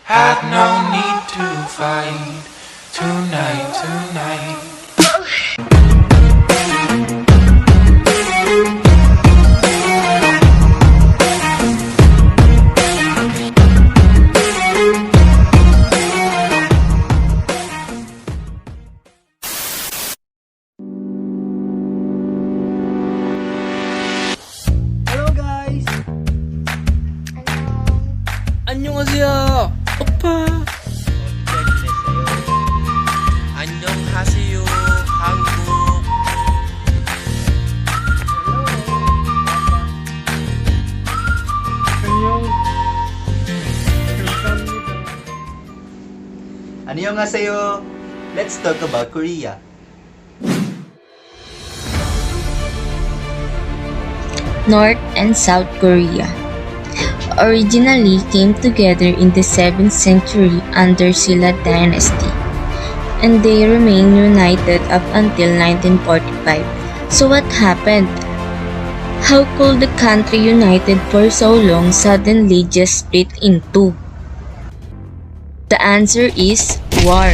Had no need to fight tonight. Hello guys! 안녕하세요. 오빠. 안녕하세요. 한국. 안녕. 감사합니다. 안녕하세요. Let's talk about Korea. North and South Korea originally came together in the 7th century under Silla dynasty, and they remained united up until 1945. So what happened? How could the country united for so long suddenly just split in two? The answer is war.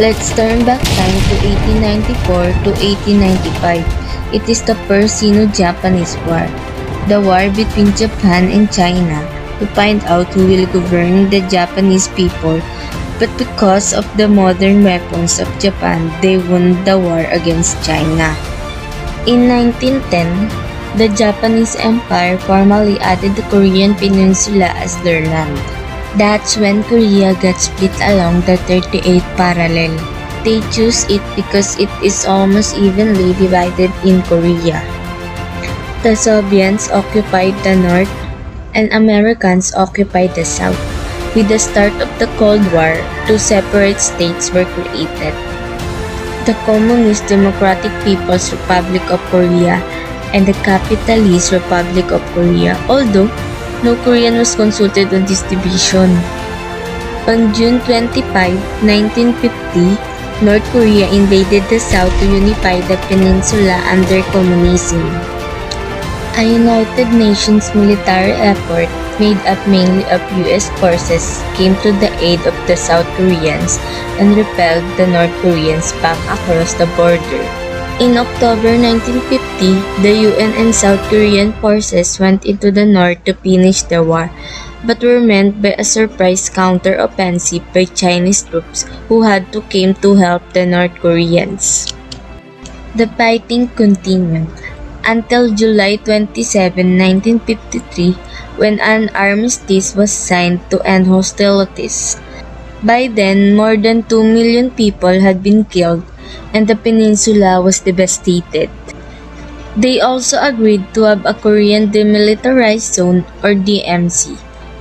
Let's turn back time to 1894 to 1895. It is the first Sino-Japanese War, the war between Japan and China to find out who will govern the Japanese people, but because of the modern weapons of Japan, they won the war against China. In 1910, the Japanese Empire formally added the Korean Peninsula as their land. That's when Korea got split along the 38th parallel. They choose it because it is almost evenly divided in Korea. The Soviets occupied the north and Americans occupied the south. With the start of the Cold War, two separate states were created: the Communist Democratic People's Republic of Korea and the Capitalist Republic of Korea, although no Korean was consulted on this division. On June 25, 1950, North Korea invaded the South to unify the peninsula under communism. A United Nations military effort made up mainly of US forces came to the aid of the South Koreans and repelled the North Koreans back across the border. In October 1950, the UN and South Korean forces went into the north to finish the war, but were met by a surprise counter-offensive by Chinese troops who had to came to help the North Koreans. The fighting continued until July 27, 1953, when an armistice was signed to end hostilities. By then, more than 2 million people had been killed and the peninsula was devastated. They also agreed to have a Korean Demilitarized Zone or DMZ.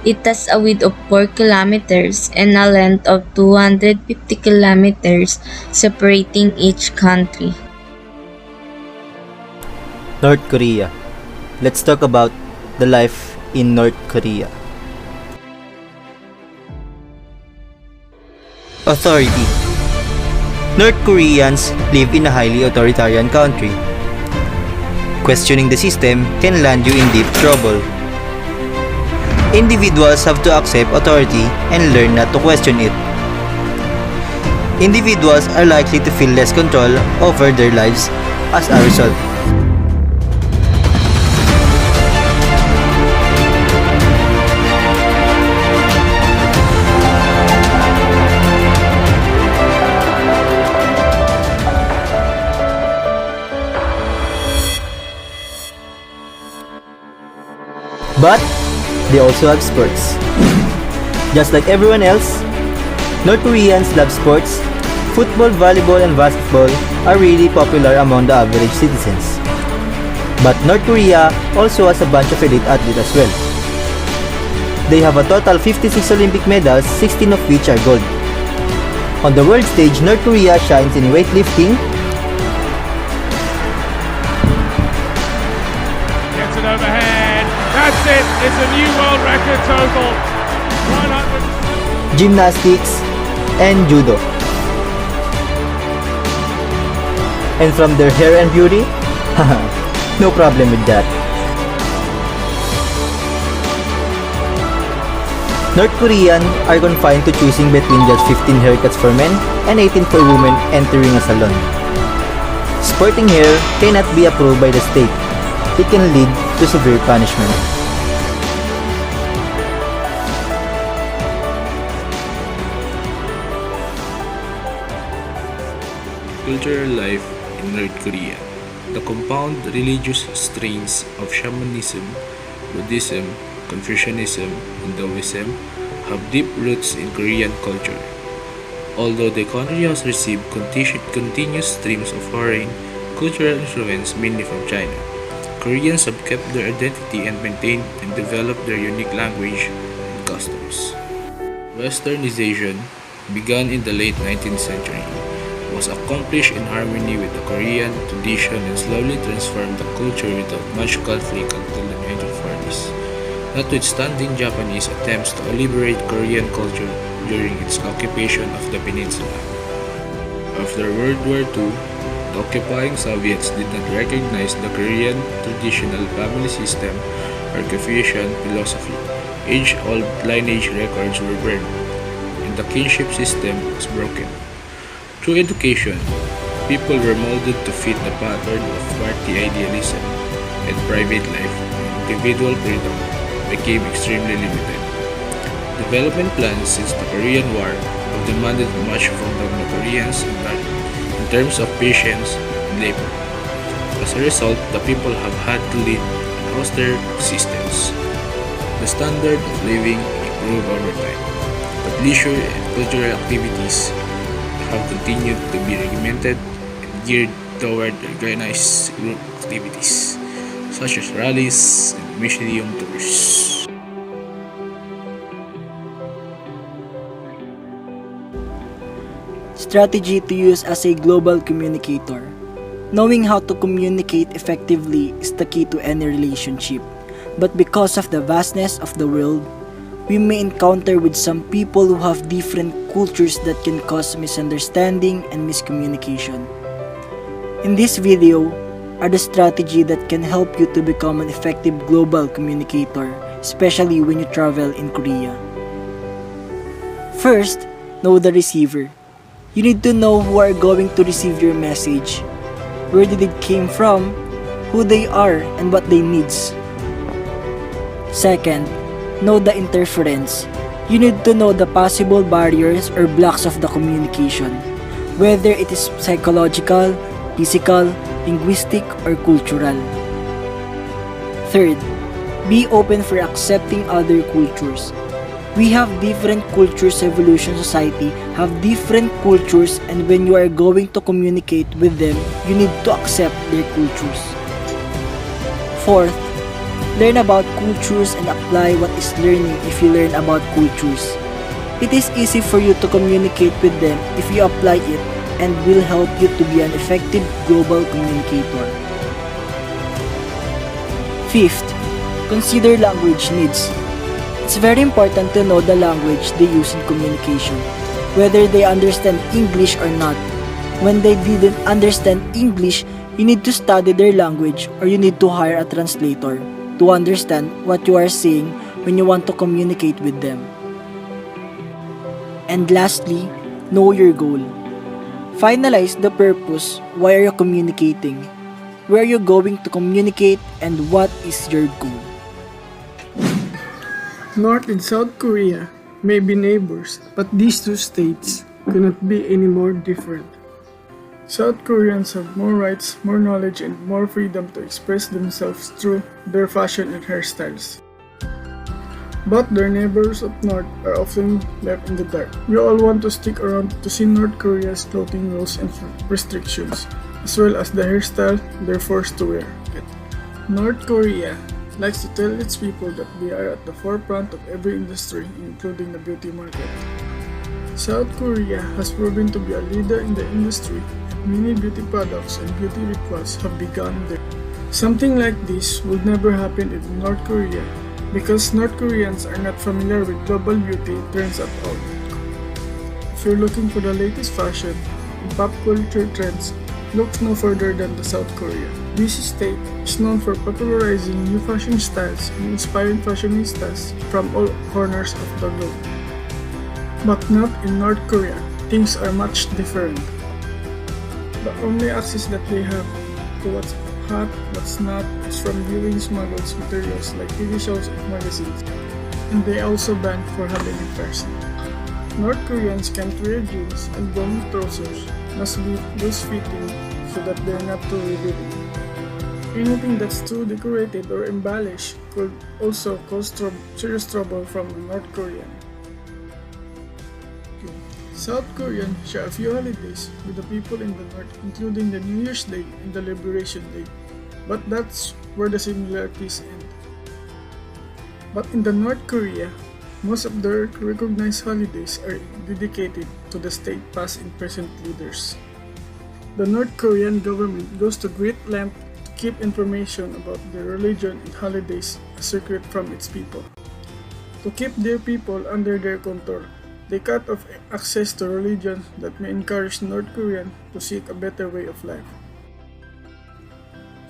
It has a width of 4 kilometers and a length of 250 kilometers separating each country. North Korea. Let's talk about the life in North Korea. Authority. North Koreans live in a highly authoritarian country. Questioning the system can land you in deep trouble. Individuals have to accept authority and learn not to question it. Individuals are likely to feel less control over their lives as a result. But they also have sports. Just like everyone else, North Koreans love sports. Football, volleyball, and basketball are really popular among the average citizens. But North Korea also has a bunch of elite athletes as well. They have a total 56 Olympic medals, 16 of which are gold. On the world stage, North Korea shines in weightlifting, Gets it overhead. That's it. It's a new world record total. 100. gymnastics, and judo. And from their hair and beauty, no problem with that. North Korean are confined to choosing between just 15 haircuts for men and 18 for women entering a salon. Sporting hair cannot be approved by the state. It can lead to severe punishment. Cultural life in North Korea. The compound religious strains of shamanism, Buddhism, Confucianism, and Taoism have deep roots in Korean culture. Although the country has received continuous streams of foreign cultural influence mainly from China, Koreans have kept their identity and maintained and developed their unique language and customs. Westernization, begun in the late 19th century, was accomplished in harmony with the Korean tradition and slowly transformed the culture without much conflict until the 1940s. Notwithstanding Japanese attempts to liberate Korean culture during its occupation of the peninsula. After World War II, the occupying Soviets did not recognize the Korean traditional family system or Confucian philosophy. Age-old lineage records were burned, and the kinship system was broken. Through education, people were molded to fit the pattern of party idealism, and private life and individual freedom became extremely limited. Development plans since the Korean War have demanded much from the Koreans in terms of patience and labor. As a result, the people have had to live in austere existence. The standard of living improved over time, but leisure and cultural activities have continued to be regimented and geared toward organized group activities, such as rallies and museum tours. Strategy to use as a global communicator. Knowing how to communicate effectively is the key to any relationship. But because of the vastness of the world, we may encounter with some people who have different cultures that can cause misunderstanding and miscommunication. In this video are the strategy that can help you to become an effective global communicator, especially when you travel in Korea. First, know the receiver. You need to know who are going to receive your message, where did it came from, who they are, and what they needs. Second, know the interference. You need to know the possible barriers or blocks of the communication, whether it is psychological, physical, linguistic, or cultural. Third, be open for accepting other cultures. We have different cultures. Evolution society have different cultures, and when you are going to communicate with them, you need to accept their cultures. Fourth, learn about cultures and apply what is learning if you learn about cultures. It is easy for you to communicate with them if you apply it, and will help you to be an effective global communicator. Fifth, consider language needs. It's very important to know the language they use in communication, whether they understand English or not. When they didn't understand English, you need to study their language, or you need to hire a translator to understand what you are saying when you want to communicate with them. And lastly, know your goal. Finalize the purpose. Why are you communicating? Where are you going to communicate, and what is your goal? North and South Korea may be neighbors, but these two states cannot be any more different. South Koreans have more rights, more knowledge, and more freedom to express themselves through their fashion and hairstyles. But their neighbors up north are often left in the dark. We all want to stick around to see North Korea's clothing rules and restrictions, as well as the hairstyle they're forced to wear. North Korea likes to tell its people that they are at the forefront of every industry, including the beauty market. South Korea has proven to be a leader in the industry, and many beauty products and beauty rituals have begun there. Something like this would never happen in North Korea, because North Koreans are not familiar with global beauty trends at all. If you're looking for the latest fashion and pop culture trends, Look no further than the South Korea. This state is known for popularizing new fashion styles and inspiring fashionistas from all corners of the globe. But not in North Korea. Things are much different. The only access that they have to what's hot, what's not, is from viewing smuggled materials like TV shows and magazines. And they also ban for having affairs. North Koreans can't wear jeans and long trousers, must be loose-fitting so that they're not too revealing. Anything that's too decorated or embellished could also cause serious trouble from a North Korean. South Koreans share a few holidays with the people in the North, including the New Year's Day and the Liberation Day, but that's where the similarities end. But in the North Korea, most of their recognized holidays are dedicated to the state past and present leaders. The North Korean government goes to great length to keep information about their religion and holidays a secret from its people. To keep their people under their control, they cut off access to religions that may encourage North Koreans to seek a better way of life.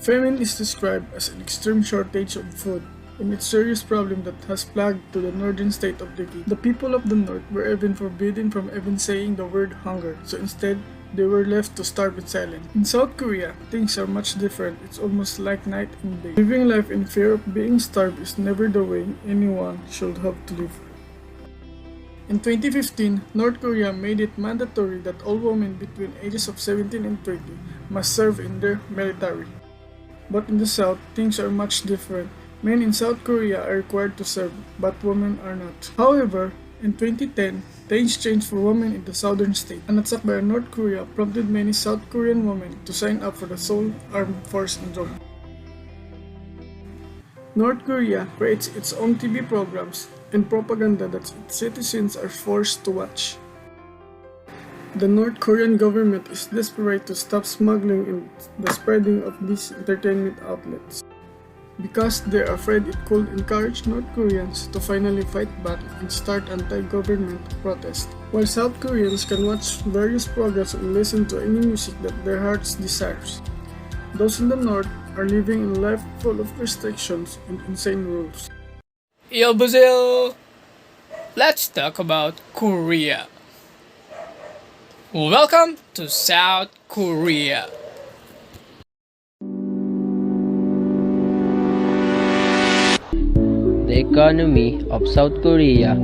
Famine is described as an extreme shortage of food, and it's a serious problem that has plagued to the northern state of the The people of the north were even forbidden from even saying the word hunger, so instead, they were left to starve in silence. In South Korea, things are much different. It's almost like night and day. Living life in fear of being starved is never the way anyone should have to live. In 2015, North Korea made it mandatory that all women between ages of 17 and 20 must serve in their military. But in the South, things are much different. Men in South Korea are required to serve, but women are not. However, in 2010, things changed for women in the southern state. An attack by North Korea prompted many South Korean women to sign up for the Seoul Armed Force and join. North Korea creates its own TV programs and propaganda that its citizens are forced to watch. The North Korean government is desperate to stop smuggling and the spreading of these entertainment outlets, because they're afraid it could encourage North Koreans to finally fight back and start anti-government protests. While South Koreans can watch various programs and listen to any music that their hearts desires, those in the North are living in a life full of restrictions and insane rules. Yo, Brazil! Let's talk about Korea. Welcome to South Korea. The economy of South Korea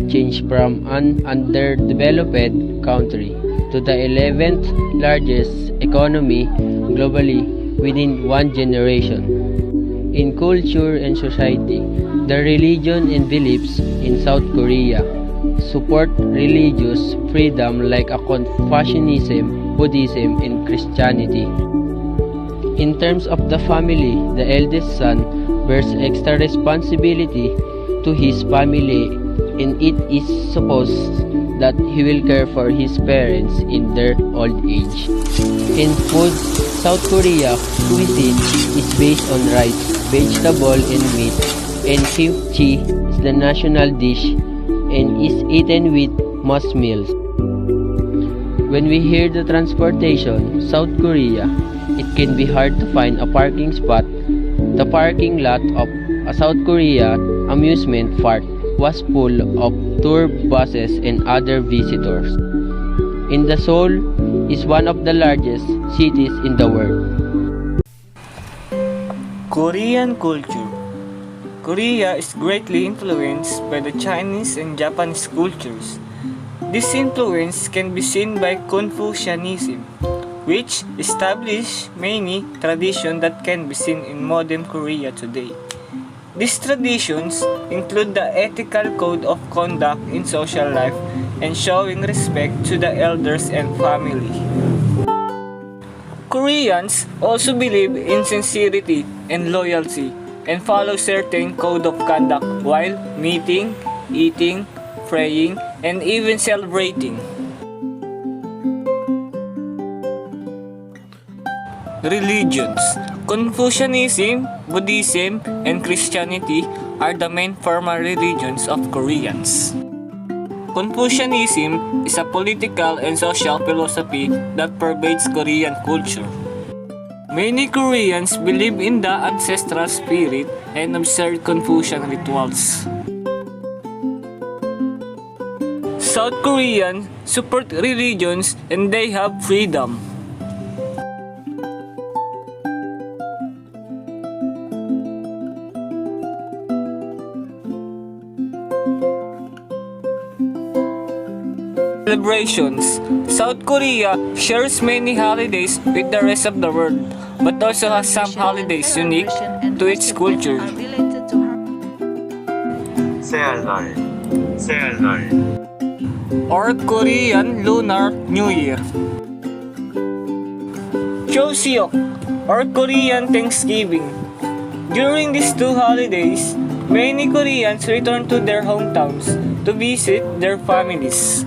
changed from an underdeveloped country to the 11th largest economy globally within one generation. In culture and society, the religion and beliefs in South Korea support religious freedom like Confucianism, Buddhism, and Christianity. In terms of the family, the eldest son bears extra responsibility to his family, and it is supposed that he will care for his parents in their old age. In food, South Korea cuisine is based on rice, vegetable, and meat, and kimchi is the national dish and is eaten with most meals. When we hear the transportation, South Korea, it can be hard to find a parking spot. The parking lot of a South Korea amusement park was full of tour buses and other visitors. And the Seoul is one of the largest cities in the world. Korean culture. Korea is greatly influenced by the Chinese and Japanese cultures. This influence can be seen by Confucianism, which established many traditions that can be seen in modern Korea today. These traditions include the ethical code of conduct in social life and showing respect to the elders and family. Koreans also believe in sincerity and loyalty and follow certain code of conduct while meeting, eating, praying, and even celebrating. Religions. Confucianism, Buddhism, and Christianity are the main formal religions of Koreans. Confucianism is a political and social philosophy that pervades Korean culture. Many Koreans believe in the ancestral spirit and observe Confucian rituals. South Koreans support religions and they have freedom. Celebrations. South Korea shares many holidays with the rest of the world, but also has some holidays unique to its culture. 새알날, 새알날. Or Korean Lunar New Year. Choseok, or Korean Thanksgiving. During these two holidays, many Koreans return to their hometowns to visit their families.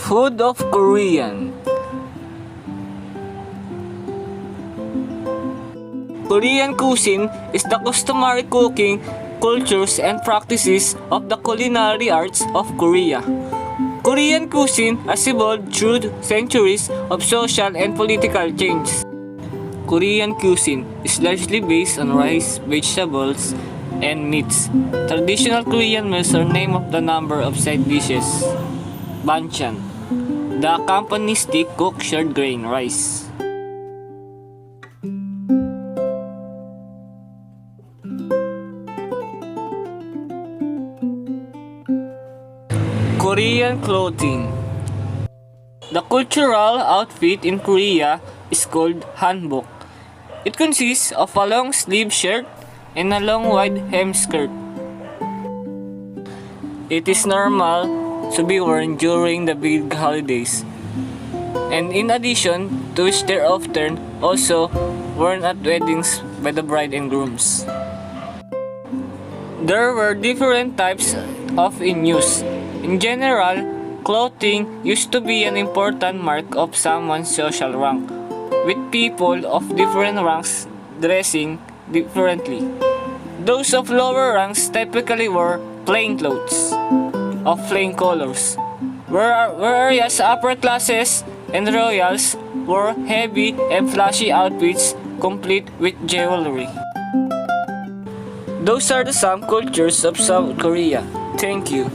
Food of Korean. Korean cuisine is the customary cooking cultures and practices of the culinary arts of Korea. Korean cuisine has evolved through centuries of social and political change. Korean cuisine is largely based on rice, vegetables, and meats. Traditional Korean meals are named of the number of side dishes. Banchan. The accompanies thick cooked short grain rice. Korean clothing. The cultural outfit in Korea is called hanbok. It consists of a long sleeve shirt and a long wide hem skirt. It is normal to be worn during the big holidays, and in addition to which they're often also worn at weddings by the bride and grooms. There were different types of in use. In general, clothing used to be an important mark of someone's social rank, with people of different ranks dressing differently. Those of lower ranks typically wore plain clothes of plain colors, whereas upper classes and royals wore heavy and flashy outfits complete with jewelry. Those are the some cultures of South Korea. Thank you.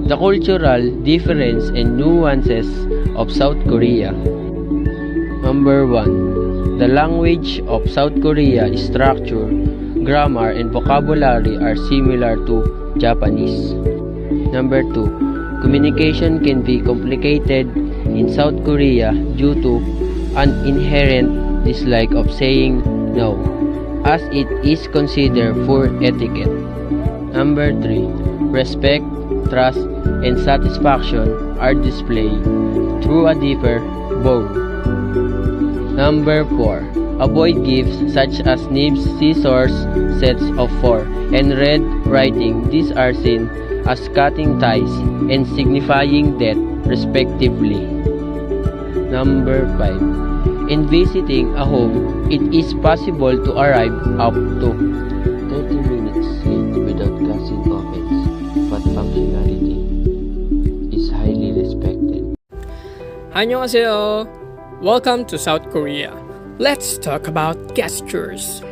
The cultural difference and nuances of South Korea. Number 1. The language of South Korea structure, grammar, and vocabulary are similar to Japanese. Number 2. Communication can be complicated in South Korea due to an inherent dislike of saying no, as it is considered poor etiquette. Number 3. Respect, trust, and satisfaction are displayed through a deeper bow. Number 4. Avoid gifts such as names, scissors, sets of 4, and red writing. These are seen as cutting ties and signifying death, respectively. Number 5. In visiting a home, it is possible to arrive up to 30 minutes late without causing offense, but punctuality is highly respected. 안녕하세요. Welcome to South Korea. Let's talk about gestures.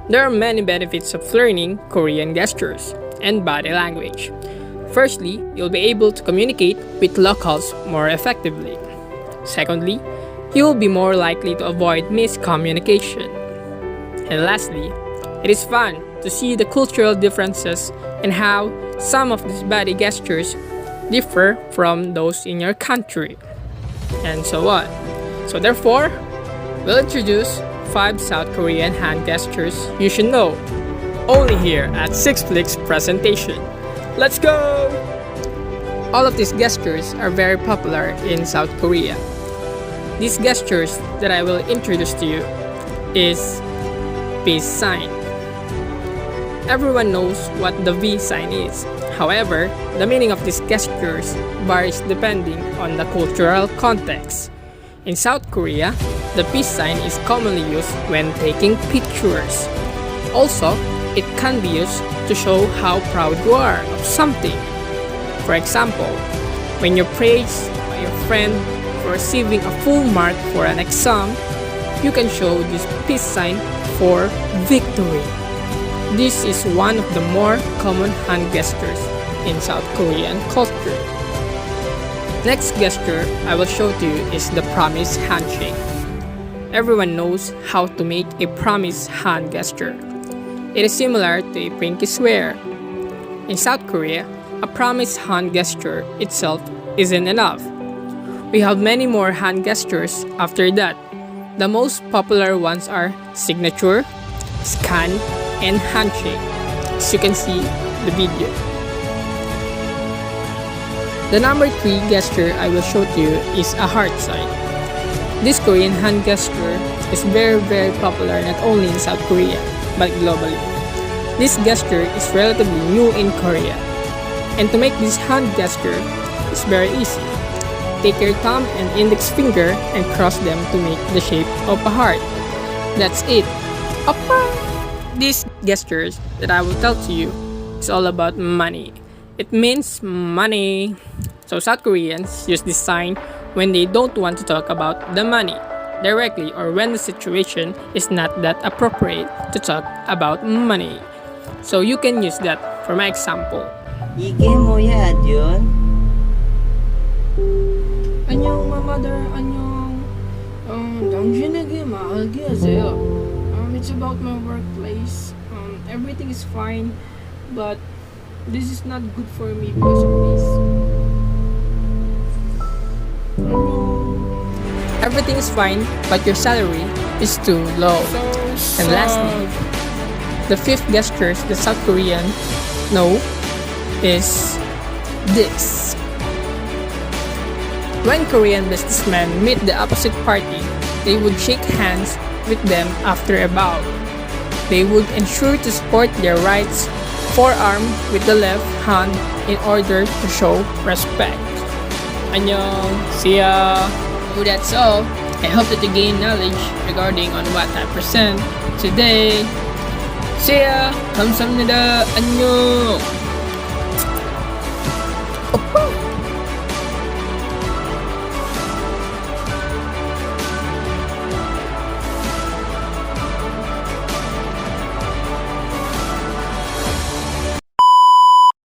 There are many benefits of learning Korean gestures and body language. Firstly, you'll be able to communicate with locals more effectively. Secondly, you will be more likely to avoid miscommunication. And lastly, it is fun to see the cultural differences and how some of these body gestures differ from those in your country, and so on. So therefore, we'll introduce 5 South Korean hand gestures you should know, only here at 6Flicks presentation. Let's go! All of these gestures are very popular in South Korea. These gestures that I will introduce to you is peace sign. Everyone knows what the V sign is. However, the meaning of these gestures varies depending on the cultural context. In South Korea, the peace sign is commonly used when taking pictures. Also, it can be used to show how proud you are of something. For example, when you're praised by your friend for receiving a full mark for an exam, you can show this peace sign for victory. This is one of the more common hand gestures in South Korean culture. Next gesture I will show to you is the promise handshake. Everyone knows how to make a promise hand gesture. It is similar to a pinky swear. In South Korea, a promise hand gesture itself isn't enough. We have many more hand gestures after that. The most popular ones are signature, scan, and handshake, as you can see the video. The number 3 gesture I will show to you is a heart sign. This Korean hand gesture is very popular not only in South Korea, but globally. This gesture is relatively new in Korea. And to make this hand gesture is very easy. Take your thumb and index finger and cross them to make the shape of a heart. That's it. These gestures that I will tell to you is all about money. It means money. So South Koreans use this sign when they don't want to talk about the money directly or when the situation is not that appropriate to talk about money. So you can use that for my example. 이게 뭐야, 듀온? 안녕, mother. 안녕. 당신에게 말하게 하세요. It's about my workplace. Everything is fine, but this is not good for me because of this. Everything is fine, but your salary is too low. And lastly, the 5th gestures the South Korean know is this. When Korean businessmen meet the opposite party, they would shake hands with them after a bow. They would ensure to support their right forearm with the left hand in order to show respect. Annyeong, see ya! So that's all. I hope that you gain knowledge regarding on what I present today. See ya! 감사합니다. 안녕!